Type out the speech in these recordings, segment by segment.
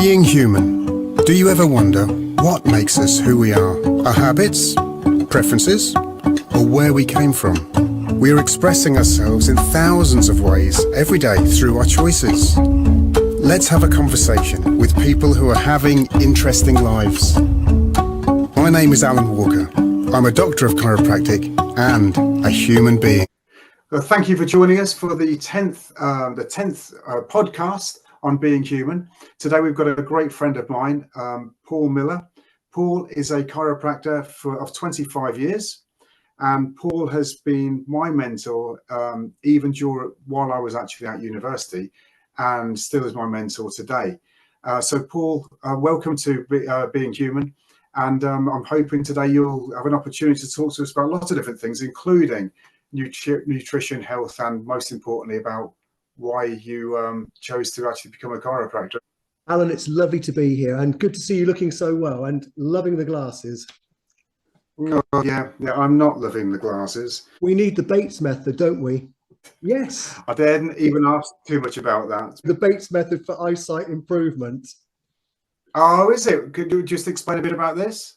Being human. Do you ever wonder what makes us who we are? Our habits, preferences, or where we came from? We are expressing ourselves in thousands of ways every day through our choices. Let's have a conversation with people who are having interesting lives. My name is Alun Walker. I'm a doctor of chiropractic and a human being. Thank you for joining us for the 10th podcast on being human. Today we've got a great friend of mine, Paul Miller. Paul is a chiropractor of 25 years, and Paul has been my mentor even while I was actually at university, and still is my mentor today. So Paul, welcome to Being Human, and I'm hoping today you'll have an opportunity to talk to us about lots of different things, including nutrition, health, and most importantly about why you chose to actually become a chiropractor. Alan, it's lovely to be here and good to see you looking so well and loving the glasses. Oh, yeah, I'm not loving the glasses. We need the Bates method, don't we? Yes. I didn't even ask too much about that. The Bates method for eyesight improvement. Oh, is it? Could you just explain a bit about this?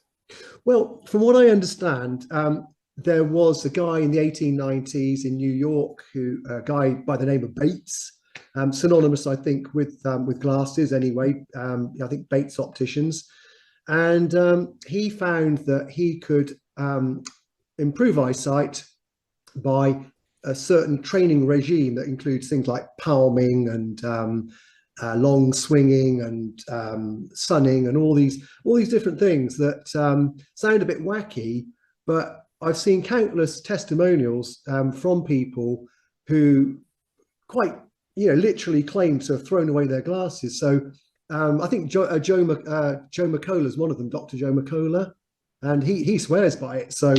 Well, from what I understand, there was a guy in the 1890s in New York, a guy by the name of Bates, synonymous, I think, with glasses anyway. I think Bates Opticians. And he found that he could improve eyesight by a certain training regime that includes things like palming and long swinging and sunning and all these different things that sound a bit wacky, but I've seen countless testimonials from people who quite, literally claim to have thrown away their glasses. So I think Joe McCullough is one of them, Dr. Joe McCullough, and he swears by it. So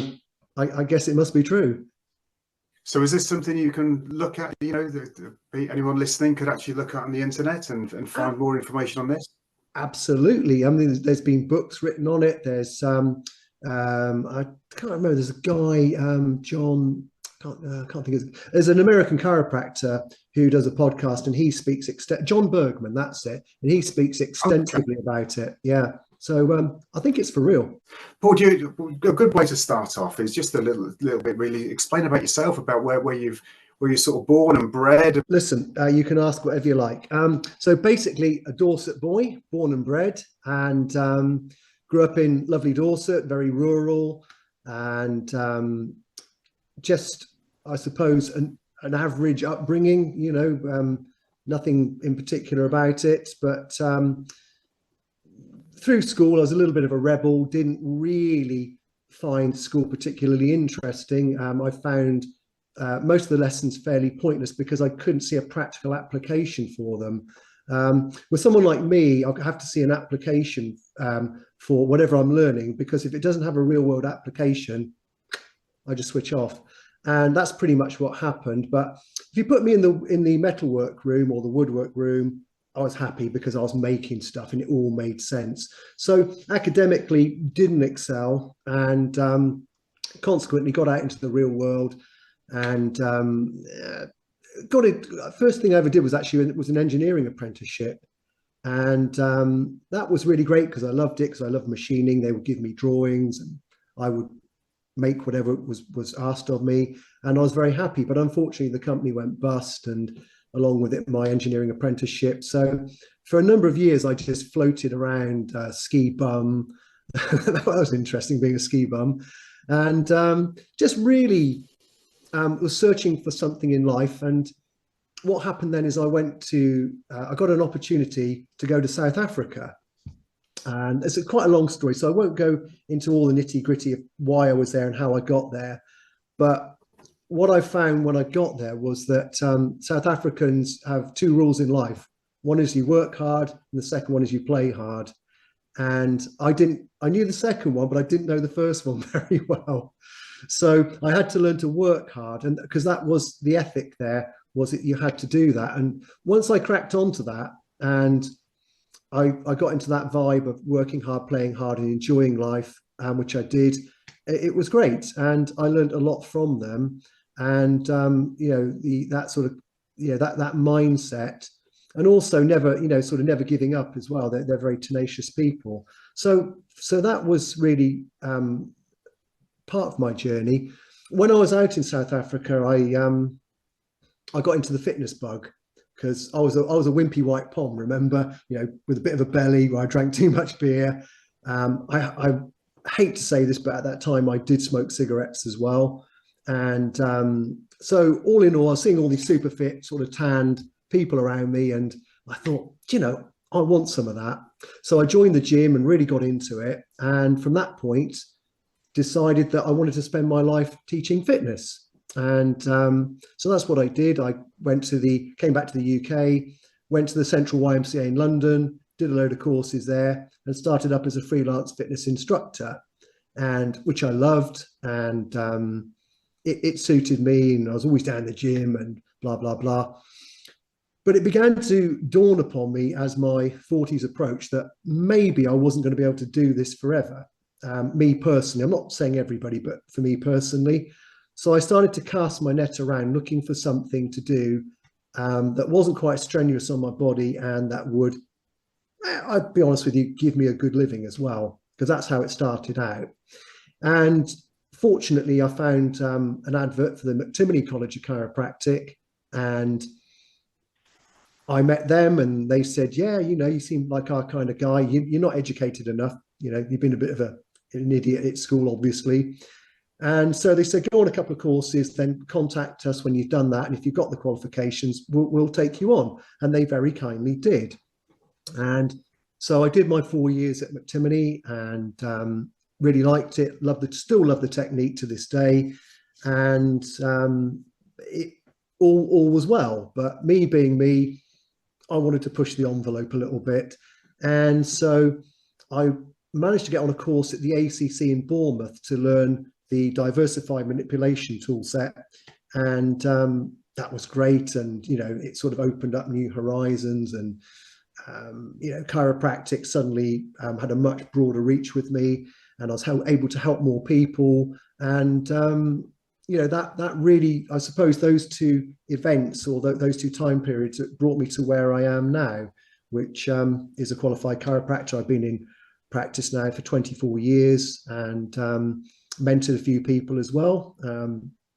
I guess it must be true. So is this something you can look at, anyone listening could actually look at on the internet and find more information on this? Absolutely. I mean, there's been books written on it. There's I can't remember. There's a guy, John. Can't think of. There's an American chiropractor who does a podcast, and he speaks John Bergman. That's it, and he speaks extensively about it. Yeah. So I think it's for real. Paul, a good way to start off is just a little bit. Really explain about yourself, about where you're sort of born and bred. Listen, you can ask whatever you like. So basically, a Dorset boy, born and bred, and grew up in lovely Dorset, very rural, and just, I suppose, an average upbringing. Nothing in particular about it, but through school, I was a little bit of a rebel, didn't really find school particularly interesting. I found most of the lessons fairly pointless because I couldn't see a practical application for them. With someone like me, I'll have to see an application for whatever I'm learning, because if it doesn't have a real world application, I just switch off. And that's pretty much what happened. But if you put me in the metalwork room or the woodwork room, I was happy because I was making stuff and it all made sense. So academically didn't excel, and consequently got out into the real world and got it. First thing I ever did was an engineering apprenticeship, and that was really great because I loved it, because I loved machining. They would give me drawings and I would make whatever was asked of me, and I was very happy. But unfortunately the company went bust, and along with it my engineering apprenticeship. So for a number of years I just floated around, ski bum. That was interesting, being a ski bum, and just really was searching for something in life. And what happened then is I got an opportunity to go to South Africa. And it's quite a long story, so I won't go into all the nitty gritty of why I was there and how I got there. But what I found when I got there was that South Africans have two rules in life. One is you work hard, and the second one is you play hard. And I knew the second one, but I didn't know the first one very well. So I had to learn to work hard, and because that was the ethic there, was that you had to do that. And once I cracked onto that, and I got into that vibe of working hard, playing hard, and enjoying life, which I did, it was great. And I learned a lot from them. And that mindset and also never, sort of never giving up as well. They're very tenacious people. So that was really part of my journey. When I was out in South Africa, I got into the fitness bug because I was a wimpy white pom, remember, with a bit of a belly where I drank too much beer. I hate to say this, but at that time I did smoke cigarettes as well. And so all in all, I was seeing all these super fit, sort of tanned people around me. And I thought, I want some of that. So I joined the gym and really got into it. And from that point, decided that I wanted to spend my life teaching fitness. And so that's what I did. I came back to the UK, went to the Central YMCA in London, did a load of courses there, and started up as a freelance fitness instructor, and which I loved. And it suited me, and I was always down the gym and blah, blah, blah. But it began to dawn upon me as my 40s approached that maybe I wasn't going to be able to do this forever. Me personally, I'm not saying everybody, but for me personally. So I started to cast my net around looking for something to do that wasn't quite strenuous on my body and that would, I'd be honest with you, give me a good living as well, because that's how it started out. And fortunately, I found an advert for the McTimoney College of Chiropractic, and I met them and they said, yeah, you seem like our kind of guy. You're not educated enough. You've been a bit of an idiot at school, obviously. And so they said, go on a couple of courses, then contact us when you've done that. And if you've got the qualifications, we'll take you on. And they very kindly did. And so I did my 4 years at McTimoney and really liked it. Still love the technique to this day. And it all was well. But me being me, I wanted to push the envelope a little bit. And so I managed to get on a course at the ACC in Bournemouth to learn the diversified manipulation tool set. And that was great. And, it sort of opened up new horizons, and, chiropractic suddenly had a much broader reach with me, and I was able to help more people. And, that really, I suppose those two events or those two time periods brought me to where I am now, which is a qualified chiropractor. I've been in practice now for 24 years and mentored a few people as well.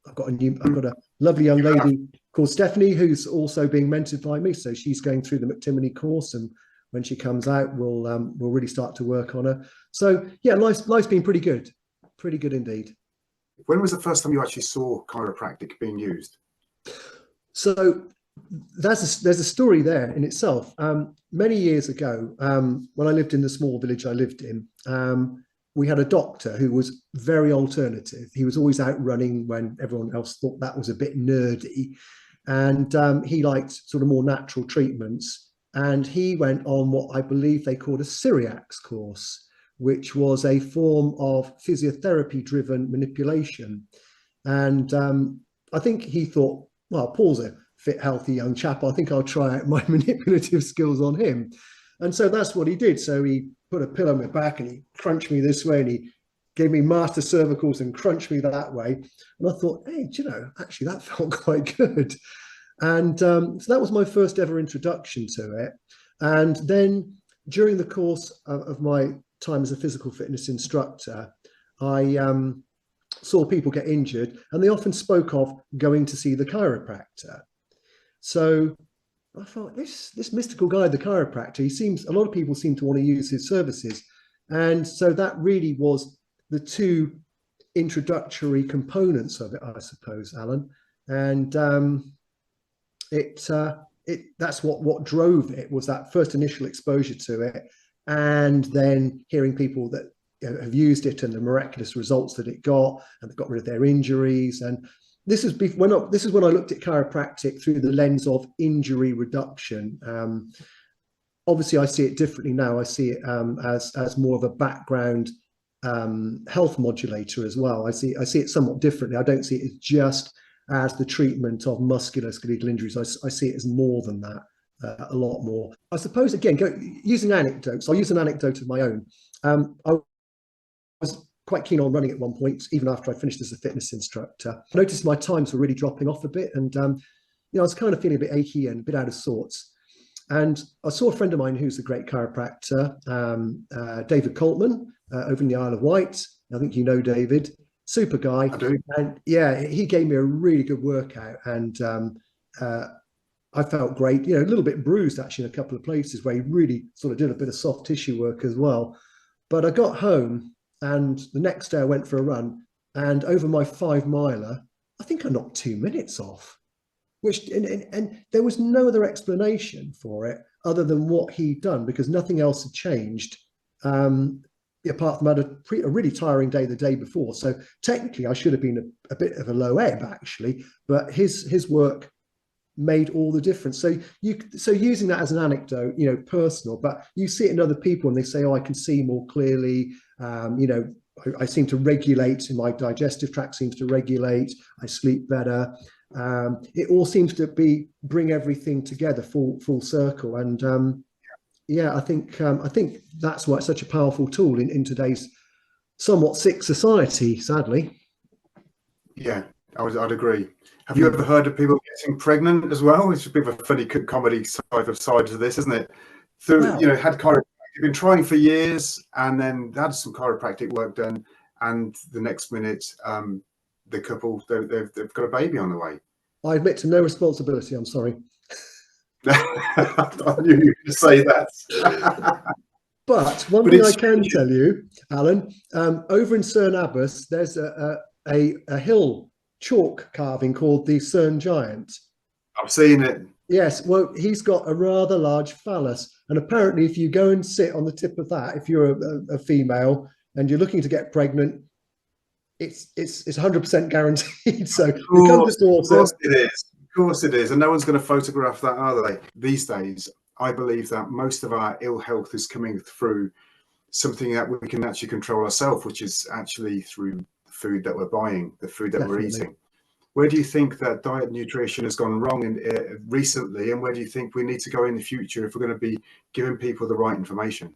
I've got a lovely young lady called Stephanie who's also being mentored by me. So she's going through the McTimoney course, and when she comes out, we'll really start to work on her. So yeah, life's been pretty good indeed. When was the first time you actually saw chiropractic being used? So there's a story there in itself. Many years ago, when I lived in the small village I lived in, we had a doctor who was very alternative. He was always out running when everyone else thought that was a bit nerdy. And he liked sort of more natural treatments. And he went on what I believe they called a Cyriax course, which was a form of physiotherapy-driven manipulation. And I think he thought, well, Paul's a fit, healthy young chap. I think I'll try out my manipulative skills on him. And so that's what he did. So he put a pillow on my back and he crunched me this way, and he gave me master cervicals and crunched me that way. And I thought, hey, actually that felt quite good. And so that was my first ever introduction to it. And then during the course of my time as a physical fitness instructor, I saw people get injured, and they often spoke of going to see the chiropractor. So I thought, this mystical guy, the chiropractor, a lot of people seem to want to use his services. And so that really was the two introductory components of it, I suppose, Alan. And that's what drove it, was that first initial exposure to it, and then hearing people that have used it and the miraculous results that it got, and they got rid of their injuries. And this is when I looked at chiropractic through the lens of injury reduction. Obviously, I see it differently now. I see it as more of a background health modulator as well. I see it somewhat differently. I don't see it as just as the treatment of musculoskeletal injuries. I see it as more than that, a lot more. I suppose, again, using anecdotes, I'll use an anecdote of my own. I was quite keen on running at one point, even after I finished as a fitness instructor. I noticed my times were really dropping off a bit, and I was kind of feeling a bit achy and a bit out of sorts. And I saw a friend of mine who's a great chiropractor, David Coltman, over in the Isle of Wight. I think you know David, super guy. I do. And yeah, he gave me a really good workout, and I felt great. You know, a little bit bruised actually in a couple of places where he really sort of did a bit of soft tissue work as well. But I got home, and the next day I went for a run, and over my 5 miler, I think I knocked 2 minutes off. Which and there was no other explanation for it other than what he'd done, because nothing else had changed, apart from I had a really tiring day the day before. So technically, I should have been a bit of a low ebb actually, but his work made all the difference. So using that as an anecdote, you know, personal, but you see it in other people, and they say, "Oh, I can see more clearly." You know, I seem to regulate, in my digestive tract seems to regulate. I sleep better. It all seems to bring everything together full circle, and yeah, I think that's why it's such a powerful tool in today's somewhat sick society, sadly. Yeah, I'd agree. Have you ever heard of people getting pregnant as well? It's a bit of a funny comedy type of side to this, isn't it? Through, you know, had chiropractic, been trying for years, and then had some chiropractic work done, and the next minute, the couple they've got a baby on the way. I admit to no responsibility. I'm sorry. I knew you could say that. But one thing I can tell you, Alan, over in Cerne Abbas, there's a hill chalk carving called the Cerne Giant. I've seen it. Yes, well, he's got a rather large phallus, and apparently, if you go and sit on the tip of that, if you're a female and you're looking to get pregnant, it's 100% guaranteed. So become the daughter. Of course it is. Of course it is, and no one's going to photograph that, are they? These days, I believe that most of our ill health is coming through something that we can actually control ourselves, which is actually through the food that we're buying, the food that we're eating. Where do you think that diet and nutrition has gone wrong recently, and where do you think we need to go in the future if we're going to be giving people the right information?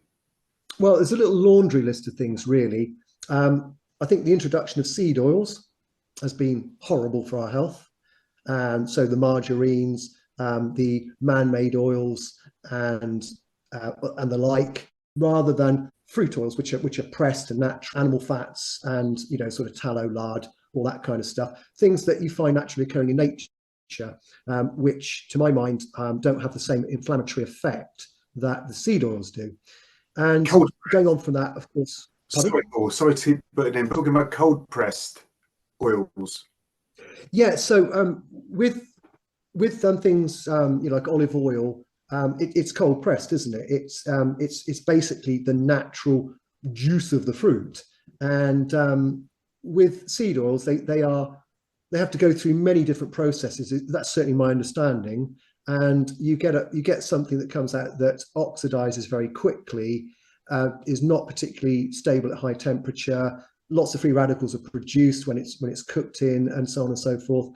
Well, there's a little laundry list of things, really. I think the introduction of seed oils has been horrible for our health. And so the margarines, the man-made oils, and the like, rather than fruit oils, which are pressed and natural, animal fats, and, you know, sort of tallow, lard, all that kind of stuff, things that you find naturally occurring in nature, which to my mind don't have the same inflammatory effect that the seed oils do. And going on from that, of course. Sorry to put it in. Talking about cold pressed oils. Yeah, so with things you know, like olive oil, it's cold pressed, isn't it? It's basically the natural juice of the fruit. And with seed oils, they have to go through many different processes. That's certainly my understanding. And you get something that comes out that oxidizes very quickly, is not particularly stable at high temperature. Lots of free radicals are produced when it's cooked in, and so on and so forth.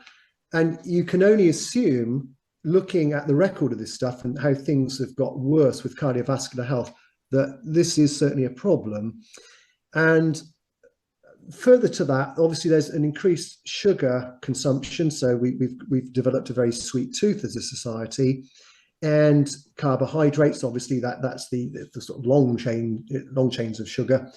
And you can only assume, looking at the record of this stuff and how things have got worse with cardiovascular health, that this is certainly a problem. And further to that, obviously, there's an increased sugar consumption. So we've developed a very sweet tooth as a society, and carbohydrates. Obviously, that's the sort of long chains of sugar.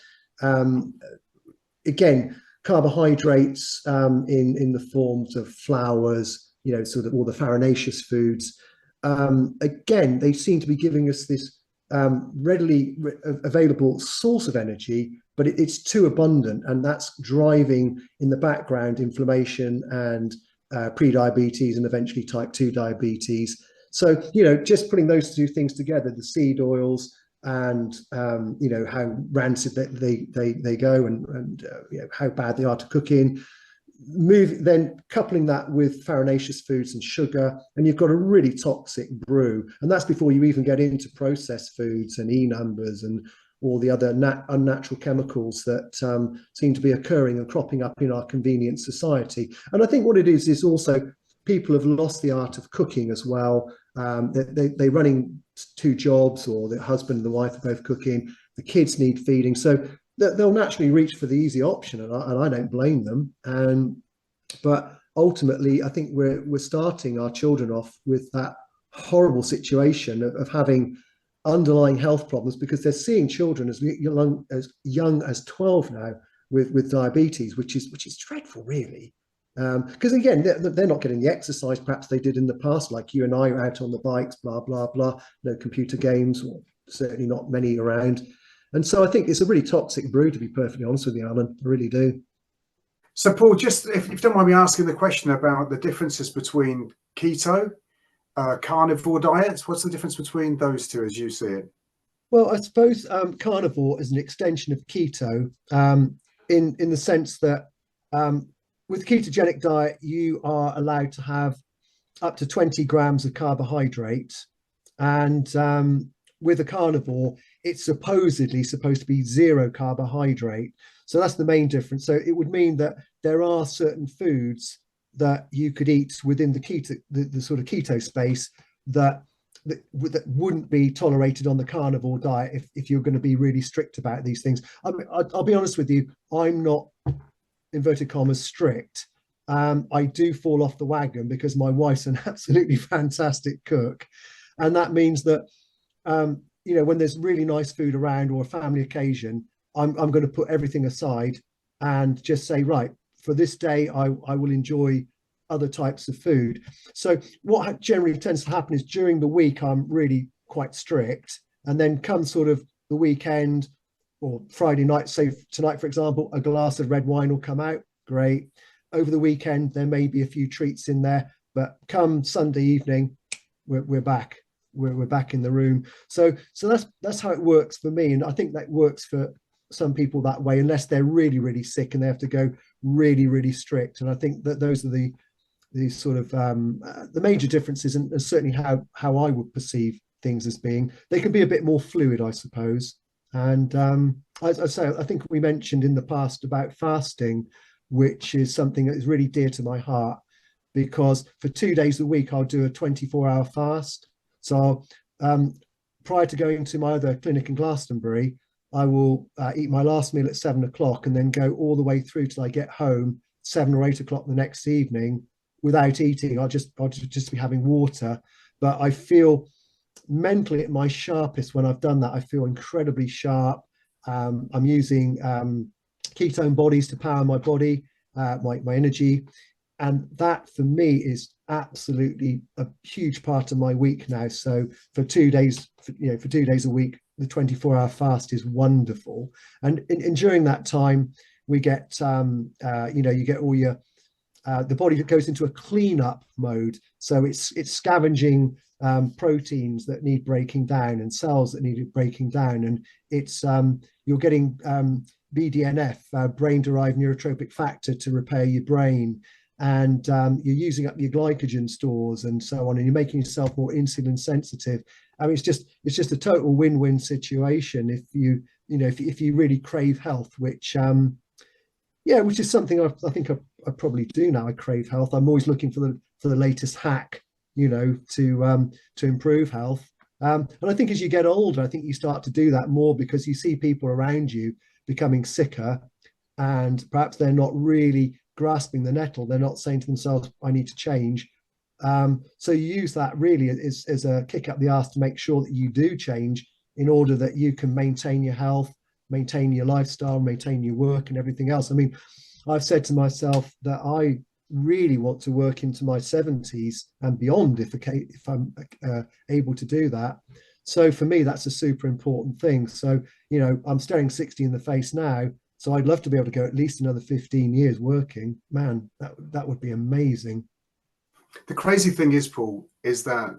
Again, carbohydrates in the forms of flours, you know, sort of all the farinaceous foods. Again, they seem to be giving us this readily available source of energy, but it's too abundant, and that's driving in the background inflammation and pre-diabetes and eventually type 2 diabetes. So, you know, just putting those two things together, the seed oils and, you know, how rancid they go, and you know, how bad they are to cook in, then coupling that with farinaceous foods and sugar, and you've got a really toxic brew. And that's before you even get into processed foods and E-numbers and all the other unnatural chemicals that seem to be occurring and cropping up in our convenient society. And I think what it is also people have lost the art of cooking as well. They're running 2 jobs, or the husband and the wife are both cooking. The kids need feeding, so they'll naturally reach for the easy option, and I don't blame them. But ultimately, I think we're starting our children off with that horrible situation of having underlying health problems, because they're seeing children as young as 12 now with diabetes, which is dreadful, really. Because again, they're not getting the exercise perhaps they did in the past, like you and I are out on the bikes, blah blah blah. No computer games, or certainly not many around. And so I think it's a really toxic brew, to be perfectly honest with you, Alan. I really do. So, Paul, just if you don't mind me asking the question about the differences between keto, carnivore diets, what's the difference between those two as you see it? Well, I suppose carnivore is an extension of keto, in the sense that with a ketogenic diet, you are allowed to have up to 20 grams of carbohydrate. And with a carnivore, it's supposedly supposed to be zero carbohydrate. So that's the main difference. So it would mean that there are certain foods that you could eat within the keto, the sort of keto space that wouldn't be tolerated on the carnivore diet if you're going to be really strict about these things. I mean, I'll be honest with you, I'm not, inverted commas, strict. I do fall off the wagon because my wife's an absolutely fantastic cook. And that means that, when there's really nice food around or a family occasion, I'm going to put everything aside and just say, right, for this day, I will enjoy other types of food. So what generally tends to happen is during the week, I'm really quite strict. And then come sort of the weekend or Friday night, say tonight, for example, a glass of red wine will come out. Great. Over the weekend, there may be a few treats in there, but come Sunday evening, we're back. We're back in the room. So that's how it works for me. And I think that works for some people that way, unless they're really, really sick and they have to go really, really strict. And I think that those are the sort of the major differences, and certainly how I would perceive things as being. They can be a bit more fluid, I suppose. And as I say, I think we mentioned in the past about fasting, which is something that is really dear to my heart, because for 2 days a week, I'll do a 24-hour fast. So prior to going to my other clinic in Glastonbury, I will eat my last meal at 7 o'clock and then go all the way through till I get home 7 or 8 o'clock the next evening without eating. I'll just be having water. But I feel mentally at my sharpest when I've done that. I feel incredibly sharp. I'm using ketone bodies to power my body, my energy. And that for me is absolutely a huge part of my week now. So for 2 days, for 2 days a week, the 24-hour fast is wonderful. And during that time, we get, you get all your, the body that goes into a cleanup mode. So it's scavenging proteins that need breaking down and cells that need breaking down. And it's, you're getting BDNF, brain-derived neurotropic factor, to repair your brain. And you're using up your glycogen stores and so on, and you're making yourself more insulin sensitive. I mean, it's just a total win-win situation if you really crave health, which which is something I think I probably do now. I crave health. I'm always looking for the latest hack, to improve health. And I think as you get older, I think you start to do that more because you see people around you becoming sicker, and perhaps they're not really grasping the nettle. They're not saying to themselves, I need to change. So you use that really as a kick up the arse to make sure that you do change in order that you can maintain your health, maintain your lifestyle, maintain your work and everything else. I mean, I've said to myself that I really want to work into my 70s and beyond if I'm able to do that. So for me, that's a super important thing. So, I'm staring 60 in the face now. So I'd love to be able to go at least another 15 years working. Man, that would be amazing. The crazy thing is, Paul, is that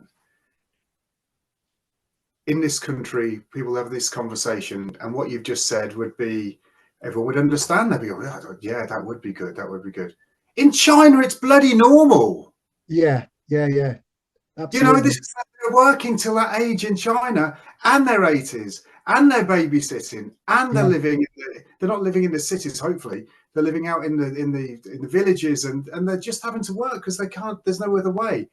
in this country, people have this conversation, and what you've just said would be, everyone would understand. They'd be, oh, yeah, that would be good. That would be good. In China, it's bloody normal. Yeah. Absolutely. This is they're working till that age in China, and their 80s, and they're babysitting, and they're living. They're not living in the cities. Hopefully, they're living out in the villages, and they're just having to work because they can't. There's no other way.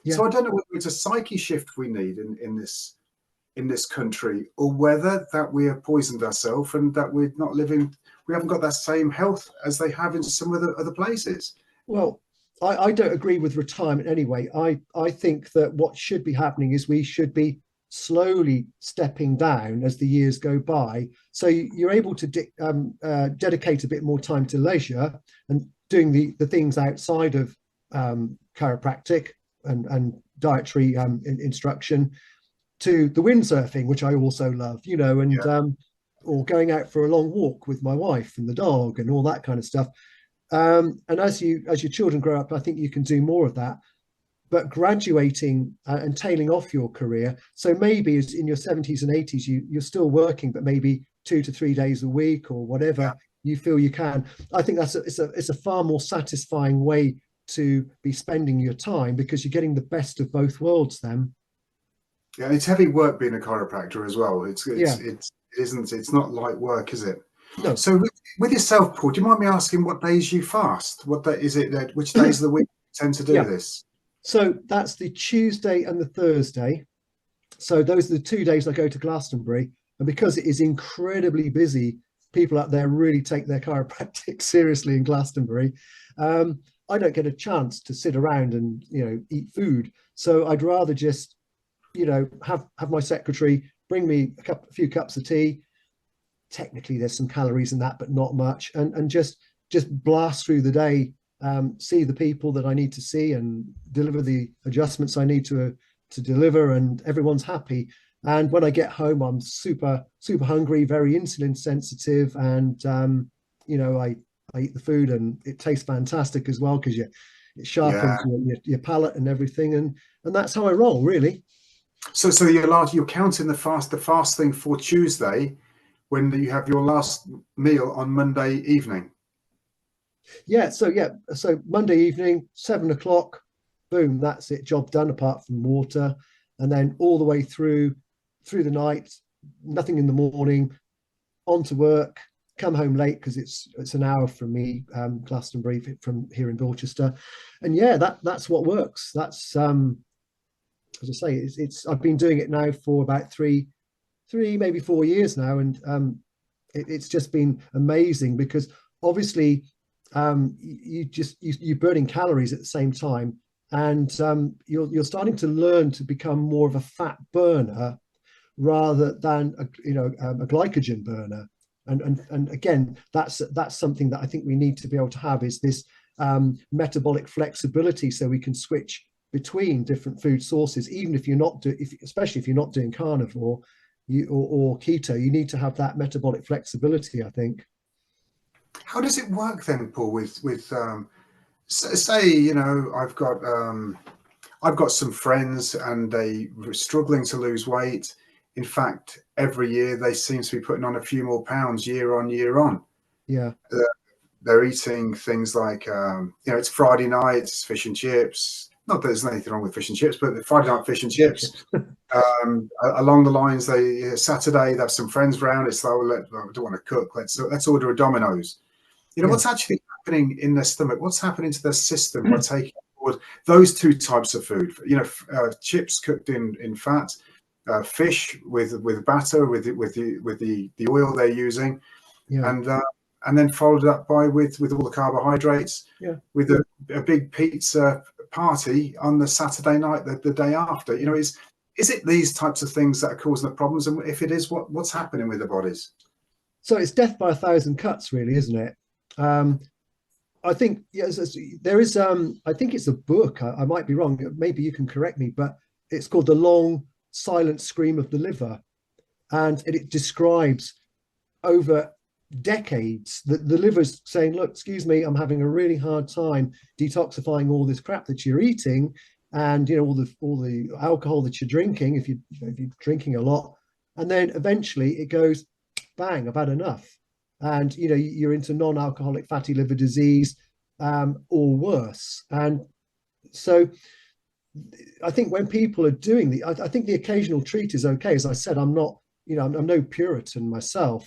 Yeah. So I don't know whether it's a psyche shift we need in this country, or whether that we have poisoned ourselves and that we're not living. We haven't got that same health as they have in some other places. Well, I don't agree with retirement anyway. I think that what should be happening is we should be slowly stepping down as the years go by. So you're able to dedicate a bit more time to leisure and doing the things outside of chiropractic and dietary instruction, to the windsurfing, which I also love, you know, and or going out for a long walk with my wife and the dog and all that kind of stuff. And as your children grow up, I think you can do more of that. But graduating and tailing off your career, so maybe as in your 70s and 80s, you're still working, but maybe 2 to 3 days a week or whatever you feel you can. I think it's a far more satisfying way to be spending your time, because you're getting the best of both worlds then. Yeah, it's heavy work being a chiropractor as well. It's not light work, is it? No. So with yourself, Paul, do you mind me asking what days you fast? What day is it that which days of the week you tend to do this? So that's the Tuesday and the Thursday. So those are the 2 days I go to Glastonbury. And because it is incredibly busy, people out there really take their chiropractic seriously in Glastonbury. I don't get a chance to sit around and, you know, eat food. So I'd rather just, you know, have my secretary bring me a few cups of tea. Technically there's some calories in that, but not much, and just blast through the day, see the people that I need to see and deliver the adjustments I need to deliver, and everyone's happy. And when I get home, I'm super hungry, very insulin sensitive, and you know, I eat the food and it tastes fantastic as well, because it sharpens your palate and everything, and that's how I roll, really. So you're counting the fasting for Tuesday, when you have your last meal on Monday evening. So Monday evening, 7 o'clock, boom, that's it, job done, apart from water. And then all the way through the night, nothing in the morning, on to work, come home late because it's an hour from me, Glastonbury, from here in Dorchester. And that's what works. That's as I say, I've been doing it now for about three, maybe 4 years now, and it's just been amazing, because obviously you're burning calories at the same time, and you're starting to learn to become more of a fat burner rather than a glycogen burner. And again, that's something that I think we need to be able to have, is this metabolic flexibility, so we can switch between different food sources, even if you're not especially if you're not doing carnivore or keto. You need to have that metabolic flexibility, I think. How does it work then, Paul? With say, you know, I've got some friends and they were struggling to lose weight. In fact, every year they seem to be putting on a few more pounds year on year on. Yeah. They're eating things like, you know, it's Friday night, it's fish and chips. Not that there's anything wrong with fish and chips, but the Friday night fish and chips. Along the lines, Saturday they have some friends round. It's like, I don't want to cook. Let's order a Domino's. You know, what's actually happening in their stomach? What's happening to their system by taking forward those two types of food? You know, chips cooked in fat, fish with batter, with the oil they're using, and then followed up by with all the carbohydrates, with a big pizza party on the Saturday night, the day after. You know, is it these types of things that are causing the problems? And if it is, what's happening with the bodies? So it's death by a thousand cuts, really, isn't it? I think there is. I think it's a book. I might be wrong. Maybe you can correct me, but it's called "The Long Silent Scream of the Liver," and it describes over decades that the liver's saying, "Look, excuse me, I'm having a really hard time detoxifying all this crap that you're eating, and you know all the alcohol that you're drinking, if you're drinking a lot." And then eventually it goes, bang, I've had enough. And you know, you're into non-alcoholic fatty liver disease, or worse. And so I think when people are doing I think the occasional treat is okay. As I said, I'm not, you know, I'm no Puritan myself.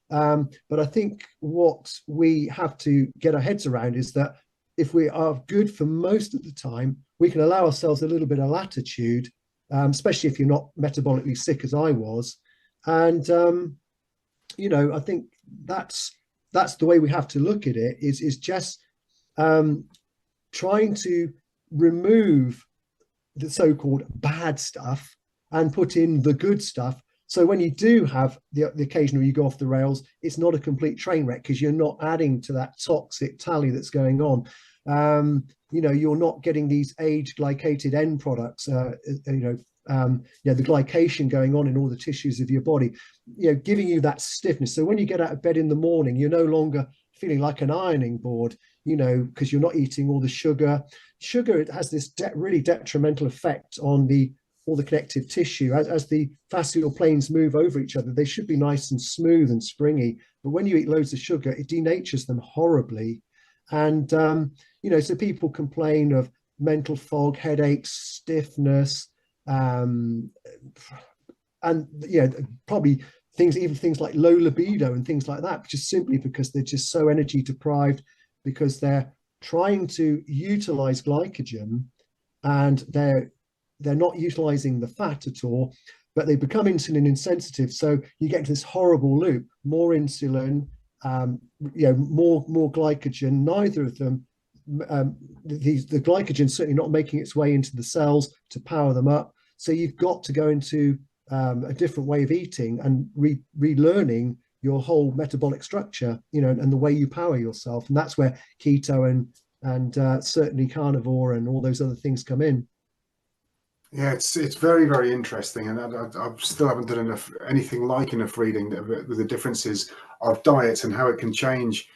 But I think what we have to get our heads around is that if we are good for most of the time, we can allow ourselves a little bit of latitude, especially if you're not metabolically sick as I was. And you know, I think that's the way we have to look at it. Is just trying to remove the so-called bad stuff and put in the good stuff. So when you do have the occasion where you go off the rails, it's not a complete train wreck because you're not adding to that toxic tally that's going on. You're not getting these age glycated end products, the glycation going on in all the tissues of your body, giving you that stiffness. So when you get out of bed in the morning, you're no longer feeling like an ironing board, because you're not eating all the sugar. Sugar has this really detrimental effect on all the connective tissue. As the fascial planes move over each other, they should be nice and smooth and springy. But when you eat loads of sugar, it denatures them horribly. And, so people complain of mental fog, headaches, stiffness, and, probably things like low libido and things like that, just simply because they're just so energy deprived, because they're trying to utilize glycogen and they're not utilizing the fat at all, but they become insulin insensitive. So you get into this horrible loop: more insulin, more glycogen. Neither of them, the glycogen certainly not making its way into the cells to power them up. So you've got to go into a different way of eating and relearning your whole metabolic structure, and the way you power yourself. And that's where keto and certainly carnivore and all those other things come in. Yeah, it's very, very interesting, and I still haven't done anything like enough reading with the differences of diets and how it can change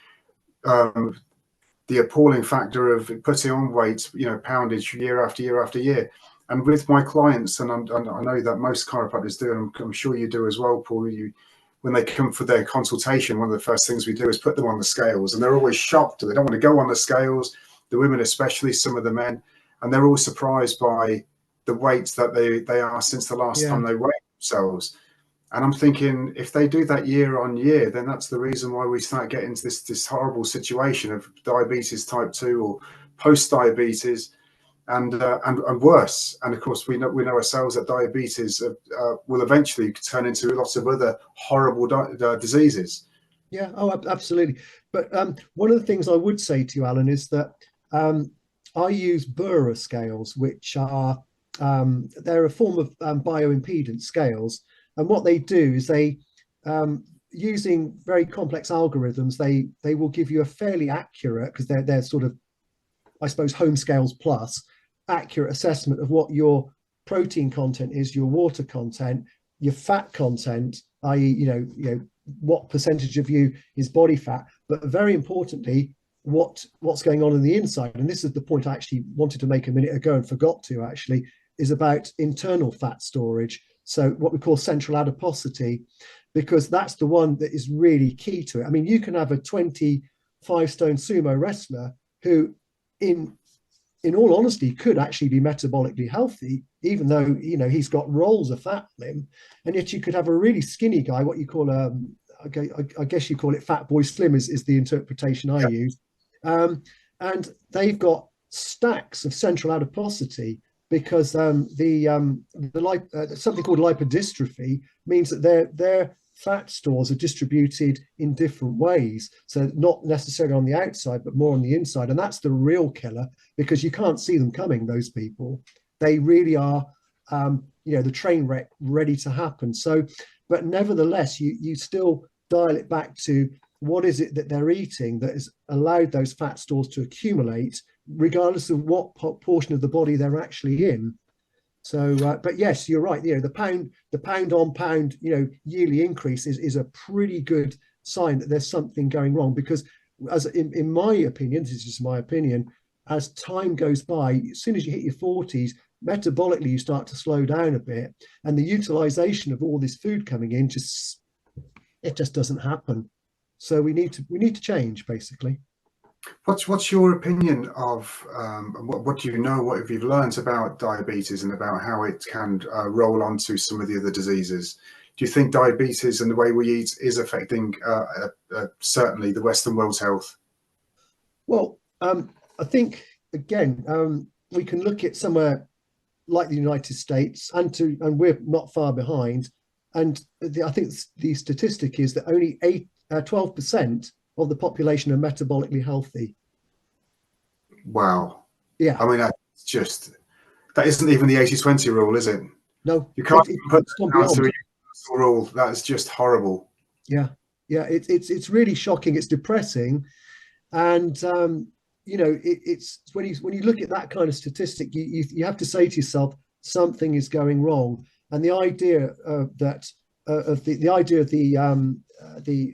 the appalling factor of putting on weight, poundage year after year after year. And with my clients, and I know that most chiropractors do, and I'm sure you do as well, Paul. When they come for their consultation, one of the first things we do is put them on the scales, and they're always shocked. They don't want to go on the scales. The women, especially, some of the men, and they're all surprised by the weights that they are since the last time they weighed themselves. And I'm thinking, if they do that year on year, then that's the reason why we start getting into this horrible situation of diabetes type 2 or post-diabetes and worse. And of course, we know ourselves that diabetes will eventually turn into lots of other horrible diseases. Yeah, absolutely. But one of the things I would say to you, Alan, is that I use Burra scales, which are they're a form of bioimpedance scales. And what they do is they, using very complex algorithms, they will give you a fairly accurate, because they're sort of, I suppose, home scales plus, accurate assessment of what your protein content is, your water content, your fat content, i.e., what percentage of you is body fat, but very importantly, what's going on in the inside. And this is the point I actually wanted to make a minute ago and forgot to actually, is about internal fat storage. So what we call central adiposity, because that's the one that is really key to it. I mean, you can have a 25-stone sumo wrestler who, in all honesty, could actually be metabolically healthy, even though, he's got rolls of fat on him. And yet you could have a really skinny guy, what you call I guess you call it fat boy slim is the interpretation I use. And they've got stacks of central adiposity, because something called lipodystrophy means that their fat stores are distributed in different ways. So not necessarily on the outside, but more on the inside. And that's the real killer, because you can't see them coming, those people. They really are, the train wreck ready to happen. So, but nevertheless, you still dial it back to what is it that they're eating that has allowed those fat stores to accumulate, regardless of what portion of the body they're actually in. So, but yes, you're right. The pound on pound, yearly increase is a pretty good sign that there's something going wrong. Because, as in my opinion, this is just my opinion, as time goes by, as soon as you hit your 40s, metabolically you start to slow down a bit, and the utilization of all this food coming in just doesn't happen. So we need to change, basically. What's your opinion of what do you know? What have you learned about diabetes and about how it can roll onto some of the other diseases? Do you think diabetes and the way we eat is affecting certainly the Western world's health? Well, I think again we can look at somewhere like the United States, and we're not far behind. And I think the statistic is that only 12% of the population are metabolically healthy. Wow. Yeah. I mean, that isn't even the 80-20 rule, is it? No, You can't put it's gone that down to beyond. a universal rule. That is just horrible. Yeah. Yeah. It's really shocking. It's depressing. And it's when you look at that kind of statistic, you have to say to yourself, something is going wrong. And the idea that of the idea of the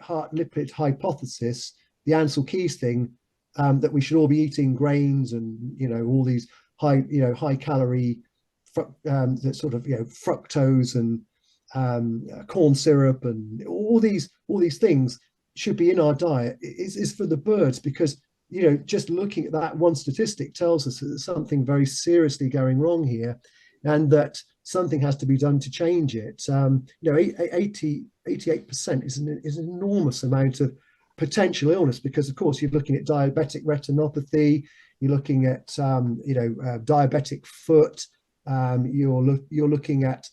heart lipid hypothesis, the Ansel Keys thing, that we should all be eating grains and all these high calorie, that sort of fructose and corn syrup and all these things should be in our diet is for the birds, because just looking at that one statistic tells us that there's something very seriously going wrong here, and that something has to be done to change it. 88% is an enormous amount of potential illness, because of course you're looking at diabetic retinopathy, you're looking at diabetic foot, you're looking at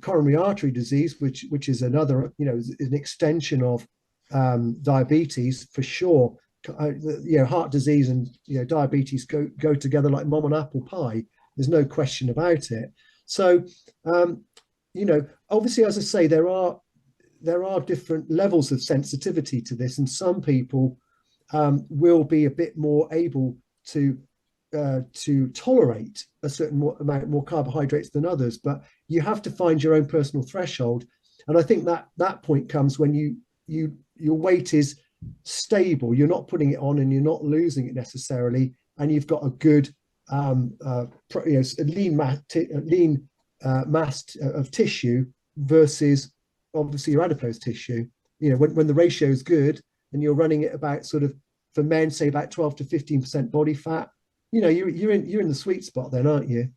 coronary artery disease, which is another, an extension of diabetes for sure. Heart disease and diabetes go together like mom and apple pie. There's no question about it. So, obviously, as I say, there are different levels of sensitivity to this, and some people will be a bit more able to tolerate a certain amount more carbohydrates than others. But you have to find your own personal threshold, and I think that point comes when your weight is stable, you're not putting it on and you're not losing it necessarily, and you've got a good lean mass of tissue versus obviously your adipose tissue. When the ratio is good and you're running it about, sort of, for men, say about 12 to 15% body fat, you're in the sweet spot then, aren't you?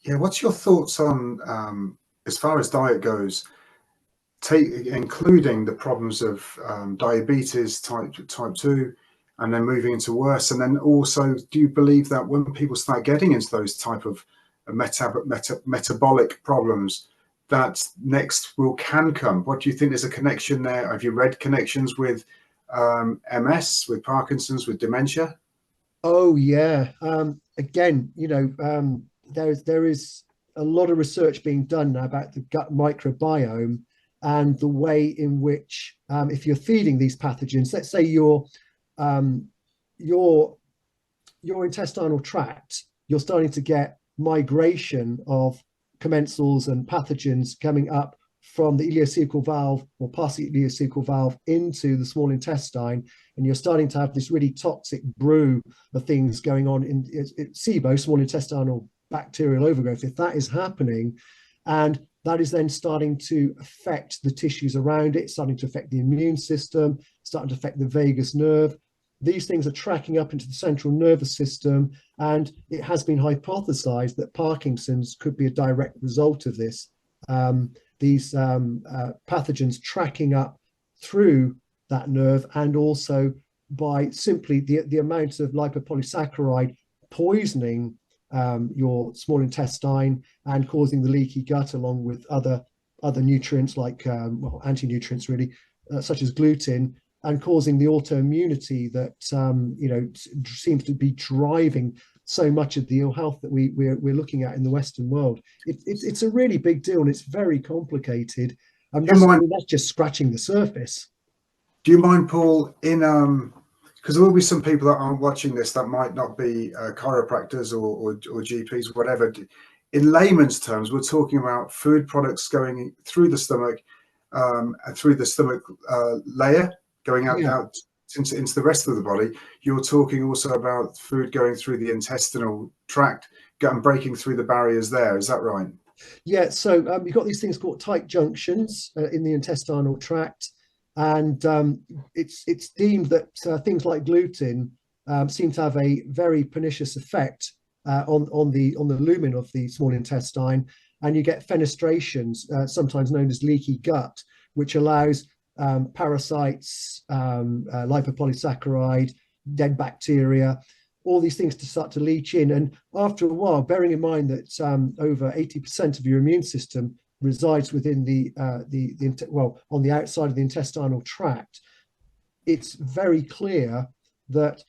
Yeah. What's your thoughts on, as far as diet goes, including the problems of diabetes type 2, and then moving into worse? And then also, do you believe that when people start getting into those type of metabolic problems, that next can come? What do you think? There's a connection there? Have you read connections with MS, with Parkinson's, with dementia? Oh yeah. Again, there is a lot of research being done now about the gut microbiome and the way in which, if you're feeding these pathogens, let's say your intestinal tract, you're starting to get migration of commensals and pathogens coming up from the ileocecal valve or past the ileocecal valve into the small intestine, and you're starting to have this really toxic brew of things going on in SIBO, small intestinal bacterial overgrowth. If that is happening, and that is then starting to affect the tissues around it, starting to affect the immune system, starting to affect the vagus nerve. These things are tracking up into the central nervous system, and it has been hypothesized that Parkinson's could be a direct result of this. These pathogens tracking up through that nerve, and also by simply the amount of lipopolysaccharide poisoning your small intestine and causing the leaky gut, along with other nutrients like anti-nutrients really, such as gluten, and causing the autoimmunity that seems to be driving so much of the ill health that we're looking at in the Western world. It's a really big deal, and it's very complicated. That's just scratching the surface. Do you mind, Paul, because there will be some people that aren't watching this that might not be chiropractors or GPs, whatever. In layman's terms, we're talking about food products going through the stomach, and through the stomach layer, going out into the rest of the body. You're talking also about food going through the intestinal tract and breaking through the barriers there. Is that right? Yeah. So you've got these things called tight junctions in the intestinal tract. And it's deemed that things like gluten seem to have a very pernicious effect on the lumen of the small intestine, and you get fenestrations, sometimes known as leaky gut, which allows parasites, lipopolysaccharide, dead bacteria, all these things to start to leach in. And after a while, bearing in mind that over 80% of your immune system resides within on the outside of the intestinal tract, it's very clear that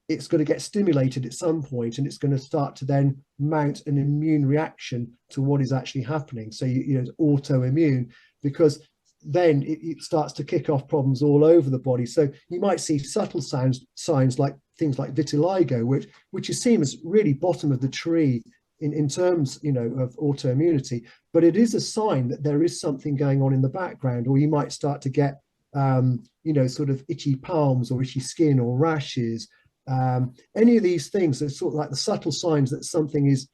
it's going to get stimulated at some point, and it's going to start to then mount an immune reaction to what is actually happening. So it's autoimmune, because then it starts to kick off problems all over the body. So you might see subtle signs like things like vitiligo, which is seen as really bottom of the tree in terms, of autoimmunity, but it is a sign that there is something going on in the background. Or you might start to get sort of itchy palms or itchy skin or rashes. Any of these things are sort of like the subtle signs that something is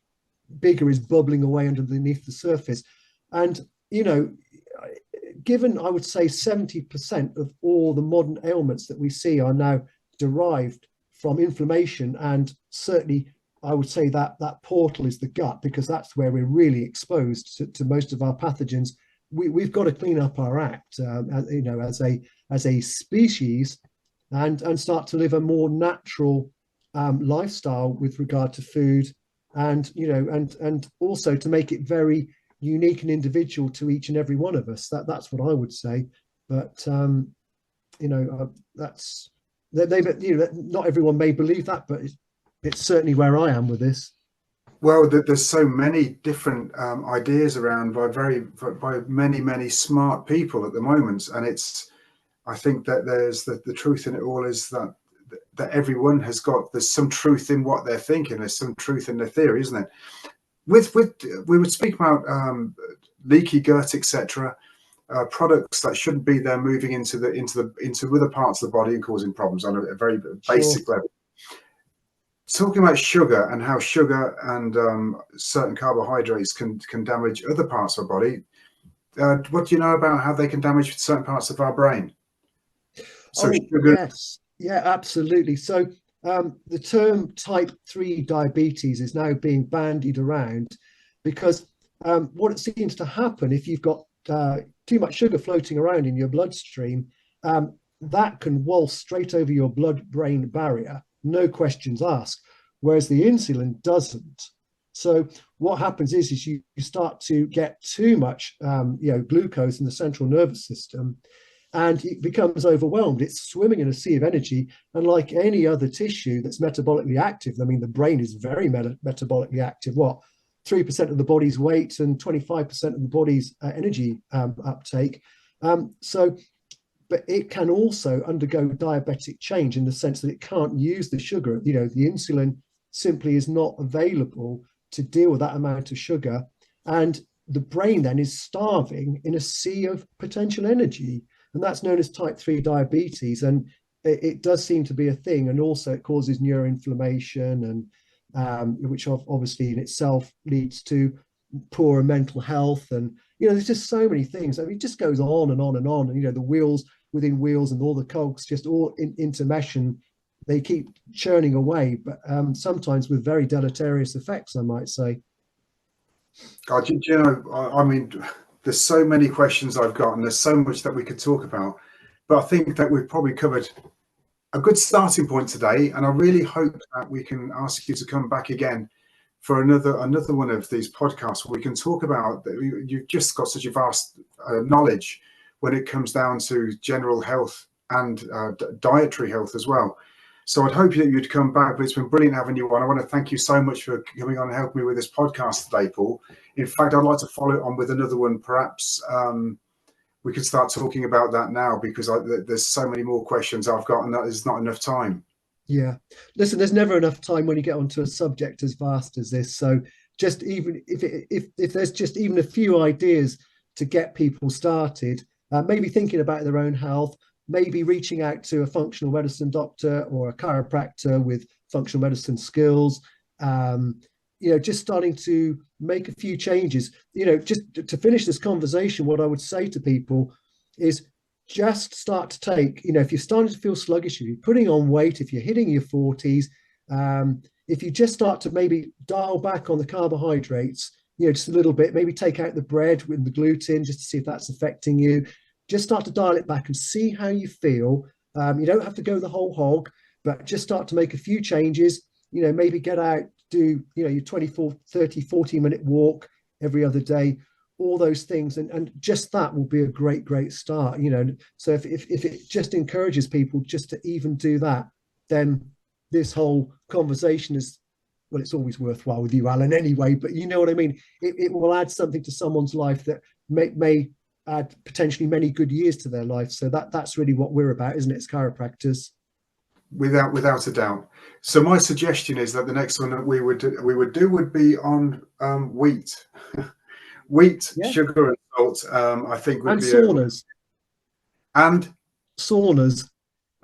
bigger, is bubbling away underneath the surface. And given, I would say, 70% of all the modern ailments that we see are now derived from inflammation, and certainly I would say that portal is the gut, because that's where we're really exposed to most of our pathogens. We've got to clean up our act, as a species, and start to live a more natural lifestyle with regard to food, and also to make it very unique and individual to each and every one of us. That's what I would say. But that's not everyone may believe that, but it's certainly where I am with this. Well, there's so many different ideas around by many smart people at the moment, and I think that there's the truth in it all is that everyone there's some truth in what they're thinking. There's some truth in their theory, isn't it? We would speak about leaky gut, etc. Products that shouldn't be there, moving into other parts of the body and causing problems on a very basic level. Talking about sugar and how sugar and certain carbohydrates can damage other parts of our body. What do you know about how they can damage certain parts of our brain? So sugar. Yes, yeah, absolutely. So the term type 3 diabetes is now being bandied around, because what it seems to happen, if you've got too much sugar floating around in your bloodstream, that can waltz straight over your blood-brain barrier, no questions asked, whereas the insulin doesn't. So what happens is you start to get too much glucose in the central nervous system, and it becomes overwhelmed. It's swimming in a sea of energy, and like any other tissue that's metabolically active, I mean, the brain is very metabolically active. 3% of the body's weight and 25% of the body's energy uptake. But it can also undergo diabetic change, in the sense that it can't use the sugar. The insulin simply is not available to deal with that amount of sugar, and the brain then is starving in a sea of potential energy. And that's known as type 3 diabetes. And it does seem to be a thing. And also it causes neuroinflammation, and which obviously in itself leads to poorer mental health. And, there's just so many things. I mean, it just goes on and on and on. And, the wheels within wheels and all the cogs just all intermesh, and they keep churning away, but sometimes with very deleterious effects, I might say. I mean, there's so many questions I've got, and there's so much that we could talk about, but I think that we've probably covered a good starting point today, and I really hope that we can ask you to come back again for another one of these podcasts where we can talk about that. You've just got such a vast knowledge when it comes down to general health and dietary health as well. So I'd hope that you'd come back, but it's been brilliant having you on. I want to thank you so much for coming on and helping me with this podcast today, Paul. In fact, I'd like to follow it on with another one. Perhaps we could start talking about that now, because there's so many more questions I've got, and that is not enough time. Yeah. Listen, there's never enough time when you get onto a subject as vast as this. So just even if there's just even a few ideas to get people started, maybe thinking about their own health, maybe reaching out to a functional medicine doctor or a chiropractor with functional medicine skills, just starting to make a few changes. Just to finish this conversation, what I would say to people is just start to take, if you're starting to feel sluggish, if you're putting on weight, if you're hitting your 40s, if you just start to maybe dial back on the carbohydrates, just a little bit, maybe take out the bread with the gluten just to see if that's affecting you. Just start to dial it back and see how you feel. You don't have to go the whole hog, but just start to make a few changes. Maybe get out, do your 24, 30, 40-minute walk every other day, all those things. And just that will be a great start. So if it just encourages people just to even do that, then this whole conversation is, well, it's always worthwhile with you, Alan, anyway, but you know what I mean? It will add something to someone's life that may add potentially many good years to their life. So that's really what we're about, isn't it, as chiropractors? Without a doubt. So my suggestion is that the next one that we would do would be on wheat. Wheat, Yeah. sugar and salt, I think would And be saunas. And saunas.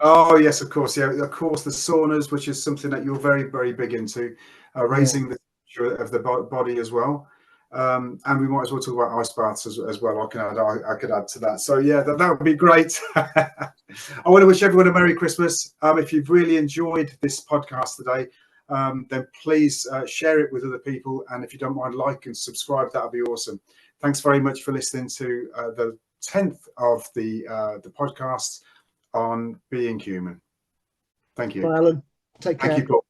Oh yes, of course, yeah, of course, the saunas, which is something that you're very, very big into, raising the temperature of the body as well. And we might as well talk about ice baths as well. I could add to that. So yeah, that would be great. I want to wish everyone a Merry Christmas. If you've really enjoyed this podcast today, then please share it with other people. And if you don't mind, like and subscribe. That would be awesome. Thanks very much for listening to the 10th of the podcast on being human. Thank you. Bye, Alan. Take care. Thank you, Paul.